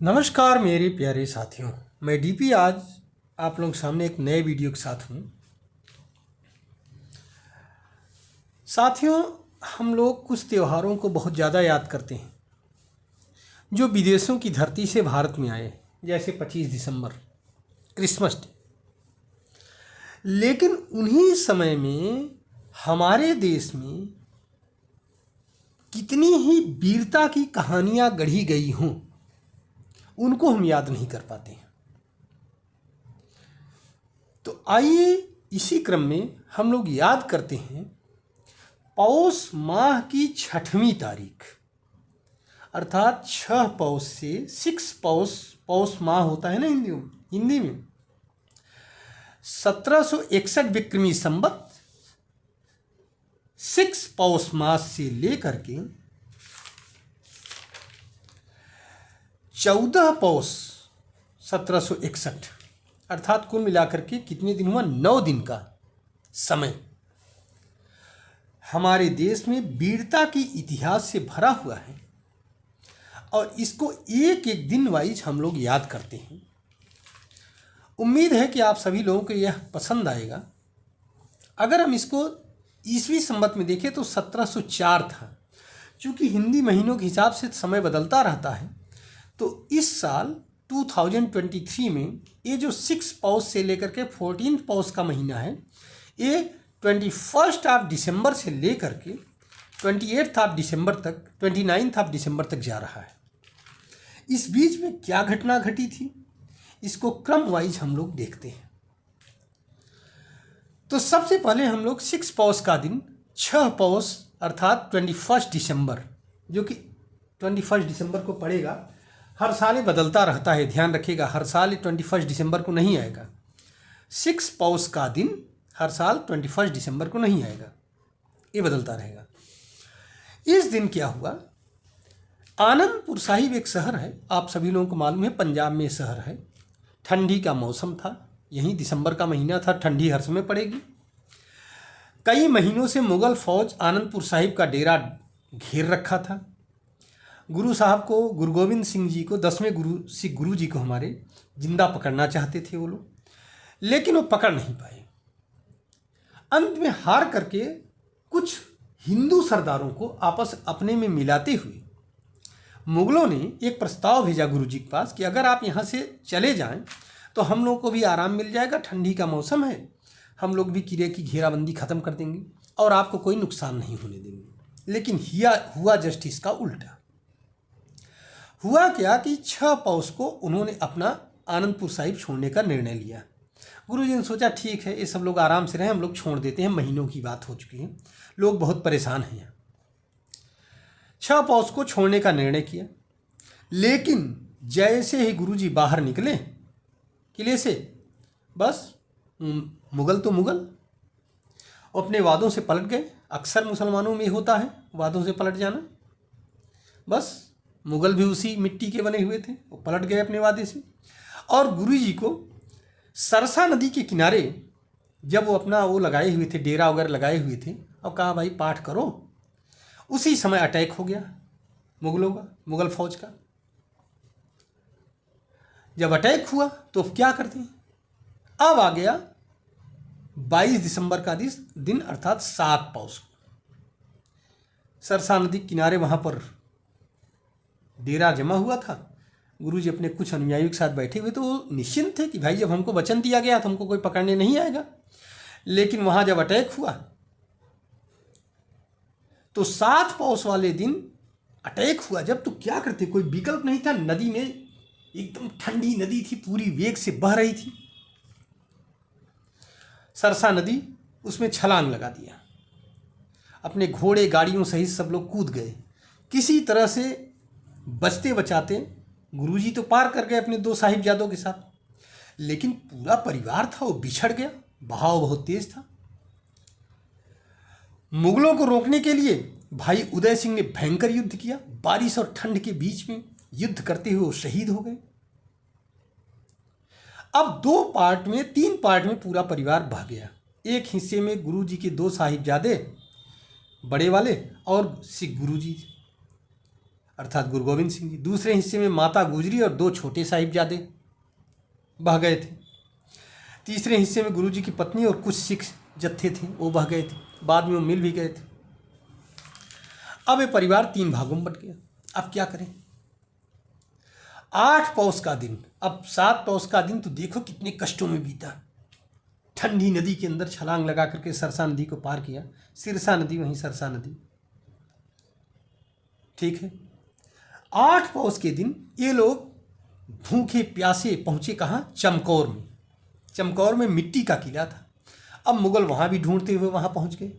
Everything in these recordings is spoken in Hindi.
नमस्कार मेरे प्यारे साथियों, मैं डीपी आज आप लोगों के सामने एक नए वीडियो के साथ हूँ। साथियों, हम लोग कुछ त्योहारों को बहुत ज़्यादा याद करते हैं जो विदेशों की धरती से भारत में आए, जैसे 25 दिसंबर क्रिसमस डे। लेकिन उन्हीं समय में हमारे देश में कितनी ही वीरता की कहानियाँ गढ़ी गई हों, उनको हम याद नहीं कर पाते हैं। तो आइए इसी क्रम में हम लोग याद करते हैं पौष माह की 6वीं तारीख, अर्थात 6 पौष से 6 पौष, पौष माह होता है ना हिंदी में 1761 विक्रमी संवत 6 पौष मास से लेकर के 14 पौष 1761, अर्थात कुल मिलाकर के कितने दिन हुआ, 9 दिन का समय हमारे देश में वीरता की इतिहास से भरा हुआ है और इसको एक एक दिन वाइज हम लोग याद करते हैं। उम्मीद है कि आप सभी लोगों को यह पसंद आएगा। अगर हम इसको ईसवी संवत में देखें तो 1704 था। चूँकि हिंदी महीनों के हिसाब से समय बदलता रहता है, तो इस साल 2023 में ये जो 6 पौष से लेकर के 14 पौष का महीना है, ये 21 दिसंबर से लेकर के 28 दिसंबर तक, 29 दिसंबर तक जा रहा है। इस बीच में क्या घटना घटी थी, इसको क्रम वाइज हम लोग देखते हैं। तो सबसे पहले हम लोग 6 पौष का दिन, 6 पौष अर्थात 21 दिसंबर, जो कि 21 दिसंबर को पड़ेगा। हर साल ये बदलता रहता है, ध्यान रखिएगा, हर साल 21 दिसंबर को नहीं आएगा। 6 पौष का दिन हर साल 21 दिसंबर को नहीं आएगा, ये बदलता रहेगा। इस दिन क्या हुआ, आनंदपुर साहिब एक शहर है, आप सभी लोगों को मालूम है, पंजाब में शहर है। ठंडी का मौसम था, यही दिसंबर का महीना था, ठंडी हर समय पड़ेगी। कई महीनों से मुगल फौज आनंदपुर साहिब का डेरा घेर रखा था। गुरु साहब को, गुरु गोविंद सिंह जी को, 10वें गुरु जी को हमारे जिंदा पकड़ना चाहते थे वो लोग, लेकिन वो पकड़ नहीं पाए। अंत में हार करके कुछ हिंदू सरदारों को आपस अपने में मिलाते हुए मुगलों ने एक प्रस्ताव भेजा गुरु जी के पास कि अगर आप यहाँ से चले जाएं तो हम लोगों को भी आराम मिल जाएगा, ठंडी का मौसम है, हम लोग भी किले की घेराबंदी ख़त्म कर देंगे और आपको कोई नुकसान नहीं होने देंगे। लेकिन हुआ जस्ट इसका उल्टा। हुआ क्या कि 6 पौष को उन्होंने अपना आनंदपुर साहिब छोड़ने का निर्णय लिया। गुरुजी ने सोचा ठीक है, ये सब लोग आराम से रहें, हम लोग छोड़ देते हैं, महीनों की बात हो चुकी है, लोग बहुत परेशान हैं। 6 पौष को छोड़ने का निर्णय किया, लेकिन जैसे ही गुरुजी बाहर निकले किले से, बस मुगल तो मुगल अपने वादों से पलट गए। अक्सर मुसलमानों में होता है वादों से पलट जाना। बस मुगल भी उसी मिट्टी के बने हुए थे, वो पलट गए अपने वादे से। और गुरुजी को सरसा नदी के किनारे जब वो अपना वो लगाए हुए थे, डेरा वगैरह लगाए हुए थे, और कहा भाई पाठ करो, उसी समय अटैक हो गया मुगलों का, मुगल फौज का। जब अटैक हुआ तो क्या करते हैं, अब आ गया 22 दिसंबर का दिन, अर्थात 7 पौष को सरसा नदी किनारे वहाँ पर डेरा जमा हुआ था। गुरुजी अपने कुछ अनुयायियों के साथ बैठे हुए, तो वो निश्चिंत थे कि भाई जब हमको वचन दिया गया तो हमको कोई पकड़ने नहीं आएगा। लेकिन वहाँ जब अटैक हुआ तो 7 पौष वाले दिन अटैक हुआ जब, तो क्या करते, कोई विकल्प नहीं था। नदी में एकदम ठंडी नदी थी, पूरी वेग से बह रही थी सरसा नदी, उसमें छलांग लगा दिया। अपने घोड़े गाड़ियों सहित सब लोग कूद गए। किसी तरह से बचते बचाते गुरुजी तो पार कर गए अपने 2 साहिबजादों के साथ, लेकिन पूरा परिवार था वो बिछड़ गया। बहाव बहुत तेज था। मुगलों को रोकने के लिए भाई उदय सिंह ने भयंकर युद्ध किया। बारिश और ठंड के बीच में युद्ध करते हुए वो शहीद हो गए। अब 3 पार्ट में पूरा परिवार बह गया। एक हिस्से में गुरुजी के 2 साहिबजादे बड़े वाले और सिख गुरुजी, अर्थात गुरु गोविंद सिंह जी। दूसरे हिस्से में माता गुजरी और 2 छोटे साहिबजादे बह गए थे। तीसरे हिस्से में गुरु जी की पत्नी और कुछ सिख जत्थे थे, वो बह गए थे। बाद में वो मिल भी गए थे। अब ये परिवार 3 भागों में बट गया। अब क्या करें? 8 पौष का दिन, अब 7 पौष का दिन तो देखो कितने कष्टों में बीता। ठंडी नदी के अंदर छलांग लगा करके सरसा नदी को पार किया। सिरसा नदी वहीं सरसा नदी, ठीक है। 8 पौष के दिन ये लोग भूखे प्यासे पहुंचे कहाँ? चमकौर में। चमकौर में मिट्टी का किला था। अब मुगल वहाँ भी ढूंढते हुए वहाँ पहुँच गए।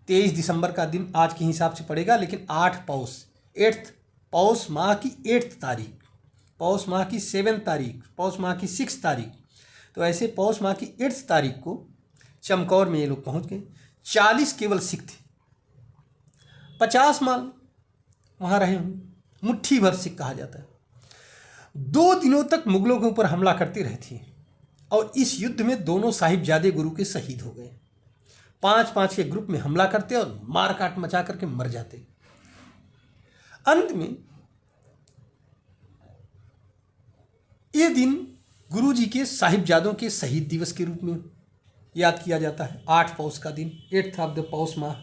23 दिसंबर का दिन आज के हिसाब से पड़ेगा, लेकिन 8 पौष, 8 पौष माह की 8 तारीख, पौष माह की 7 तारीख, पौष माह की 6 तारीख, तो ऐसे पौष माह की 8 तारीख को चमकौर में ये लोग पहुँच गए। 40 केवल सिख थे, 50 माल वहाँ रहे होंगे। मुट्ठी भर सिख कहा जाता है। 2 दिनों तक मुगलों के ऊपर हमला करती रही थी और इस युद्ध में दोनों साहिबजादे गुरु के शहीद हो गए। 5-5 के ग्रुप में हमला करते और मार काट मचा करके मर जाते। अंत में ये दिन गुरु जी के साहिबजादों के शहीद दिवस के रूप में याद किया जाता है। 8 पौष का दिन, 8th ऑफ द पौष माह।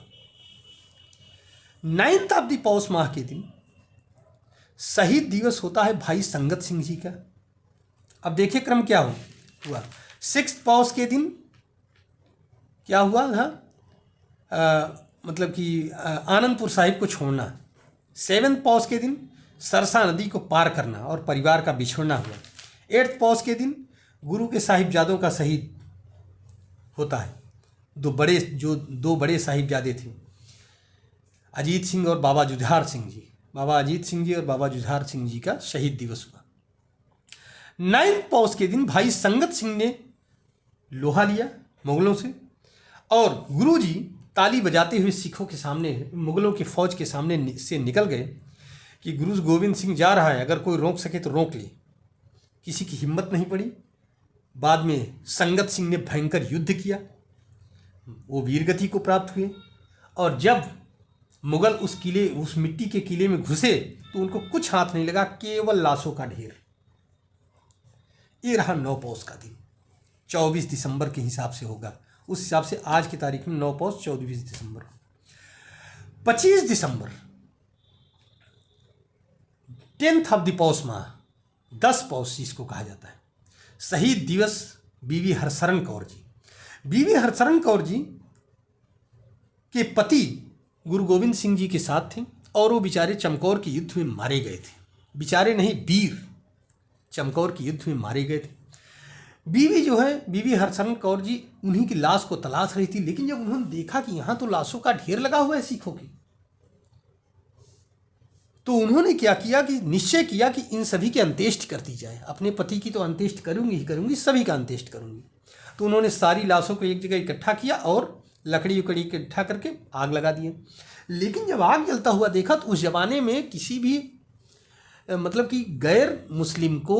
9th ऑफ द पौष माह के दिन शहीद दिवस होता है भाई संगत सिंह जी का। अब देखिए क्रम क्या हुआ। 6th पौष के दिन क्या हुआ? मतलब कि आनंदपुर साहिब को छोड़ना। 7th पौष के दिन सरसा नदी को पार करना और परिवार का बिछड़ना हुआ। 8th पौष के दिन गुरु के साहिबजादों का शहीद होता है। दो बड़े साहिबजादे थे, अजीत सिंह और बाबा जुझार सिंह जी। बाबा अजीत सिंह जी और बाबा जुझार सिंह जी का शहीद दिवस हुआ। 9th पौष के दिन भाई संगत सिंह ने लोहा लिया मुगलों से और गुरुजी ताली बजाते हुए सिखों के सामने, मुगलों की फौज के सामने से निकल गए कि गुरु गोविंद सिंह जा रहा है, अगर कोई रोक सके तो रोक ले। किसी की हिम्मत नहीं पड़ी। बाद में संगत सिंह ने भयंकर युद्ध किया, वो वीरगति को प्राप्त हुए और जब मुगल उस मिट्टी के किले में घुसे तो उनको कुछ हाथ नहीं लगा, केवल लाशों का ढेर। ये रहा 9 पौष का दिन। 24 दिसंबर के हिसाब से होगा, उस हिसाब से आज की तारीख में 9 पौष 24 दिसंबर। 25 दिसंबर 10th ऑफ द पौष माह, 10 पौष इसको कहा जाता है। शहीद दिवस बीवी हरशरण कौर जी। बीवी हरशरण कौर जी के पति गुरु गोविंद सिंह जी के साथ थे और वो बेचारे चमकौर के युद्ध में मारे गए थे। बेचारे नहीं, वीर चमकौर के युद्ध में मारे गए थे। बीवी जो है, बीवी हरशरण कौर जी उन्हीं की लाश को तलाश रही थी, लेकिन जब उन्होंने देखा कि यहाँ तो लाशों का ढेर लगा हुआ है सिखों की, तो उन्होंने क्या किया कि निश्चय किया कि इन सभी की अंत्येष्टि कर दी जाए। अपने पति की तो अंत्येष्टि करूंगी ही करूंगी, सभी का अंत्येष्टि करूंगी। तो उन्होंने सारी लाशों को एक जगह इकट्ठा किया और लकड़ी उकड़ी इकट्ठा करके आग लगा दिए। लेकिन जब आग जलता हुआ देखा तो उस जमाने में किसी भी मतलब कि गैर मुस्लिम को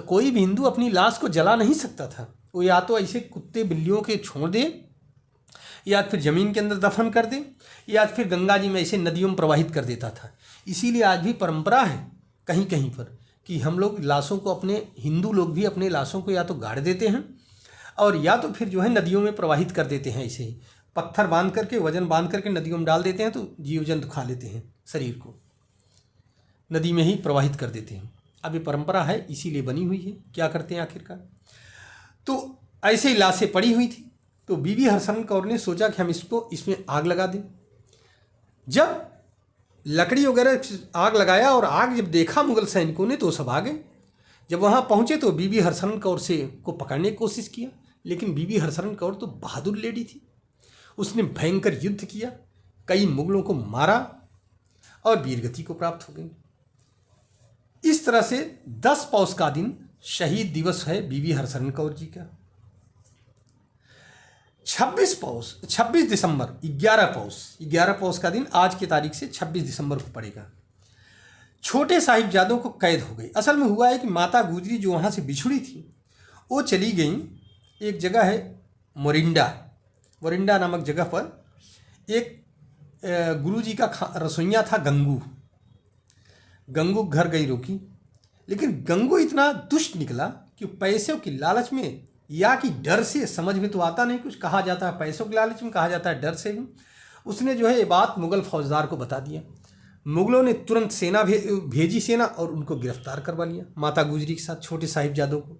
कोई भी हिंदू अपनी लाश को जला नहीं सकता था। वो या तो ऐसे कुत्ते बिल्लियों के छोड़ दे, या फिर ज़मीन के अंदर दफन कर दे, या फिर गंगा जी में ऐसे नदियों में प्रवाहित कर देता था। इसीलिए आज भी परंपरा है कहीं कहीं पर कि हम लोग लाशों को, अपने हिंदू लोग भी अपने लाशों को या तो गाड़ देते हैं और या तो फिर जो है नदियों में प्रवाहित कर देते हैं। ऐसे ही पत्थर बांध करके, वजन बांध करके नदियों में डाल देते हैं तो जीव जंतु खा लेते हैं, शरीर को नदी में ही प्रवाहित कर देते हैं। अब ये परंपरा है, इसीलिए बनी हुई है। क्या करते हैं आखिरकार, तो ऐसे ही लाशें पड़ी हुई थी। तो बीवी हरशरण कौर ने सोचा कि हम इसमें आग लगा दें। जब लकड़ी वगैरह आग लगाया और आग जब देखा मुगल सैनिकों ने तो सब आ गए। जब वहाँ पहुँचे तो बीवी हरशरण कौर को पकड़ने की कोशिश किया, लेकिन बीवी हरशरण कौर तो बहादुर लेडी थी। उसने भयंकर युद्ध किया, कई मुगलों को मारा और वीरगति को प्राप्त हो गई। इस तरह से 10 पौष का दिन शहीद दिवस है बीवी हरशरण कौर जी का। 26 दिसंबर 11 पौष का दिन आज की तारीख से 26 दिसंबर को पड़ेगा। छोटे साहिबजादों को कैद हो गई। असल में हुआ है कि माता गुजरी जो वहाँ से बिछुड़ी थी वो चली गई, एक जगह है मोरिंडा नामक जगह पर। एक गुरुजी का रसोइया था गंगू, गंगू घर गई रोकी, लेकिन गंगू इतना दुष्ट निकला कि पैसों की लालच में या कि डर से, समझ में तो आता नहीं कुछ, कहा जाता है पैसों के लालच में, कहा जाता है डर से भी, उसने जो है ये बात मुगल फौजदार को बता दिया। मुगलों ने तुरंत सेना भेजी सेना और उनको गिरफ्तार करवा लिया, माता गुजरी के साथ छोटे साहिबजादों को।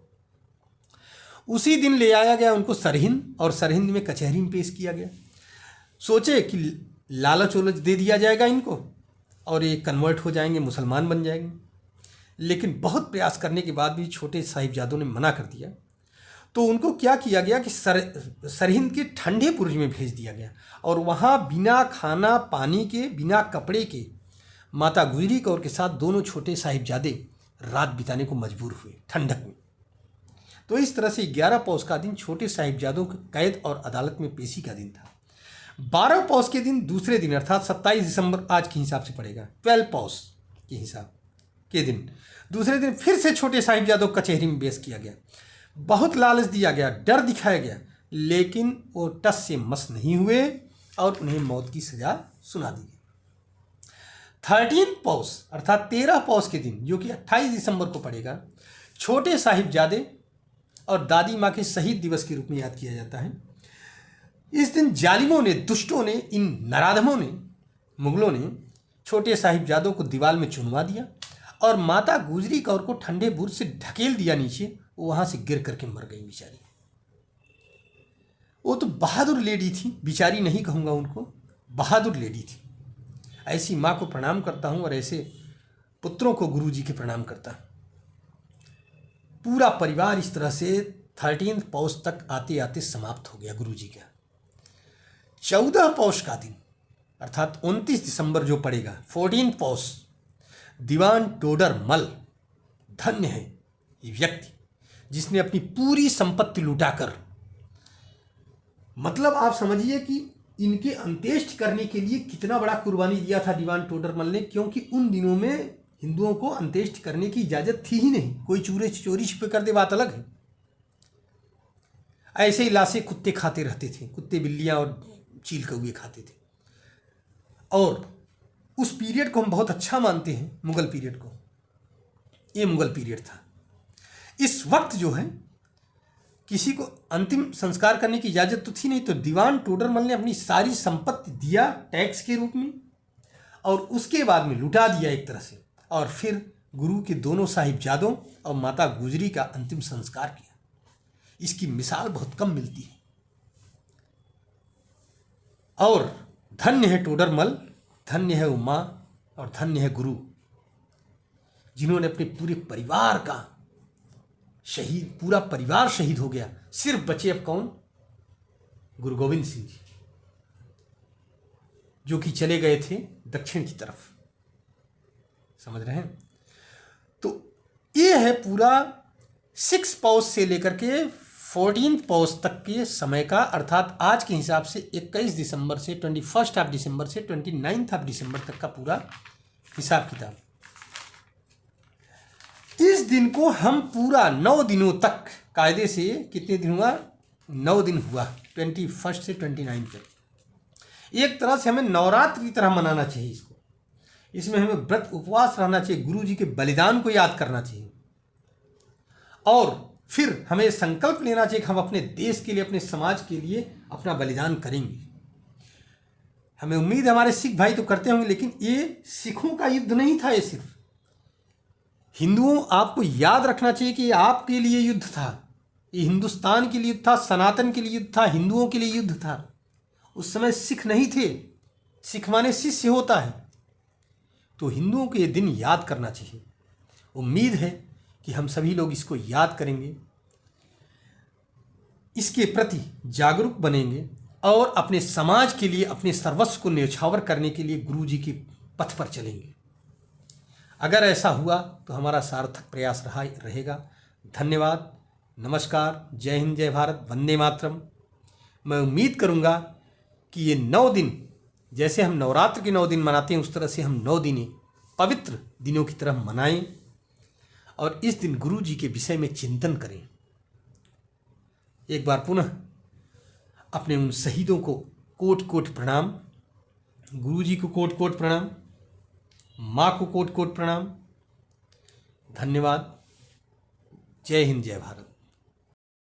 उसी दिन ले आया गया उनको सरहिंद, और सरहिंद में कचहरी में पेश किया गया। सोचे कि लालच उलच दे दिया जाएगा इनको और ये कन्वर्ट हो जाएंगे, मुसलमान बन जाएंगे, लेकिन बहुत प्रयास करने के बाद भी छोटे साहिबजादों ने मना कर दिया। तो उनको क्या किया गया कि सरहिंद के ठंडे बुर्ज में भेज दिया गया, और वहाँ बिना खाना पानी के, बिना कपड़े के माता गुजरी कौर के साथ दोनों छोटे साहिबजादे रात बिताने को मजबूर हुए ठंडक में। तो इस तरह से 11 पौष का दिन छोटे साहिबजादों के कैद और अदालत में पेशी का दिन था। 12 पौष के दिन, दूसरे दिन अर्थात 27 दिसंबर आज के हिसाब से पड़ेगा, 12 पौष के हिसाब के दिन, दूसरे दिन फिर से छोटे साहिबजादों को कचहरी में पेश किया गया। बहुत लालच दिया गया, डर दिखाया गया, लेकिन वो टस से मस नहीं हुए और उन्हें मौत की सजा सुना दी गई। 13 पौष अर्थात 13 पौष के दिन, जो कि 28 दिसंबर को पड़ेगा, छोटे साहिबजादे और दादी माँ के शहीद दिवस के रूप में याद किया जाता है। इस दिन जालिमों ने, दुष्टों ने, इन नराधमों ने, मुगलों ने छोटे साहिबजादों को दीवार में चुनवा दिया और माता गुजरी कौर को ठंडे बुर्ज से ढकेल दिया नीचे। वो वहां से गिर करके मर गई बेचारी। वो तो बहादुर लेडी थी, बेचारी नहीं कहूँगा उनको, बहादुर लेडी थी। ऐसी माँ को प्रणाम करता हूँ और ऐसे पुत्रों को गुरुजी के प्रणाम करता हूँ। पूरा परिवार इस तरह से 13 पौष तक आते आते समाप्त हो गया गुरुजी का। 14 पौष का दिन अर्थात 29 दिसंबर जो पड़ेगा, 14 पौष, दीवान टोडर मल, धन्य है ये व्यक्ति जिसने अपनी पूरी संपत्ति लुटाकर, मतलब आप समझिए कि इनके अंत्येष्ट करने के लिए कितना बड़ा कुर्बानी दिया था दीवान टोडरमल ने, क्योंकि उन दिनों में हिंदुओं को अंत्येष्ट करने की इजाजत थी ही नहीं। कोई चोरी छिपे कर दे बात अलग है, ऐसे ही लाशें कुत्ते खाते रहते थे, कुत्ते बिल्लियां और चील कौवे खाते थे। और उस पीरियड को हम बहुत अच्छा मानते हैं, मुगल पीरियड को। ये मुगल पीरियड था। इस वक्त जो है किसी को अंतिम संस्कार करने की इजाजत तो थी नहीं, तो दीवान टोडरमल ने अपनी सारी संपत्ति दिया टैक्स के रूप में और उसके बाद में लुटा दिया एक तरह से, और फिर गुरु के दोनों साहिबजादों और माता गुजरी का अंतिम संस्कार किया। इसकी मिसाल बहुत कम मिलती है। और धन्य है टोडरमल, धन्य है उमा और धन्य है गुरु, जिन्होंने अपने पूरे परिवार का शहीद, पूरा परिवार शहीद हो गया। सिर्फ बचे अब कौन? गुरु गोविंद सिंह जी, जो कि चले गए थे दक्षिण की तरफ। समझ रहे हैं? तो ये है पूरा 6 पौष से लेकर के 14 पौष तक के समय का, अर्थात आज के हिसाब से 21 दिसंबर से 21 ऑफ दिसंबर से 29 ऑफ दिसंबर तक का पूरा हिसाब किताब। इस दिन को हम पूरा 9 दिनों तक कायदे से, कितने दिन हुआ? 9 दिन हुआ, 21 से 29 तक। एक तरह से हमें नवरात्र की तरह मनाना चाहिए इसको। इसमें हमें व्रत उपवास रहना चाहिए, गुरु जी के बलिदान को याद करना चाहिए, और फिर हमें संकल्प लेना चाहिए कि हम अपने देश के लिए, अपने समाज के लिए अपना बलिदान करेंगे। हमें उम्मीद है हमारे सिख भाई तो करते होंगे, लेकिन ये सिखों का युद्ध नहीं था। ये सिर्फ हिंदुओं, आपको याद रखना चाहिए कि ये आपके लिए युद्ध था, ये हिंदुस्तान के लिए युद्ध था, सनातन के लिए युद्ध था, हिंदुओं के लिए युद्ध था। उस समय सिख नहीं थे, सिख माने शिष्य होता है। तो हिंदुओं को ये दिन याद करना चाहिए। उम्मीद है कि हम सभी लोग इसको याद करेंगे, इसके प्रति जागरूक बनेंगे और अपने समाज के लिए, अपने सर्वस्व को न्यौछावर करने के लिए गुरु जी के पथ पर चलेंगे। अगर ऐसा हुआ तो हमारा सार्थक प्रयास रहेगा। धन्यवाद, नमस्कार, जय हिंद, जय भारत, वंदे मातरम। मैं उम्मीद करूँगा कि ये 9 दिन, जैसे हम नवरात्र के 9 दिन मनाते हैं, उस तरह से हम 9 दिन पवित्र दिनों की तरह मनाएं और इस दिन गुरु जी के विषय में चिंतन करें। एक बार पुनः अपने उन शहीदों को कोट कोट प्रणाम, गुरु जी को कोट कोट प्रणाम। माँ को कोट कोट प्रणाम। धन्यवाद। जय हिंद, जय भारत।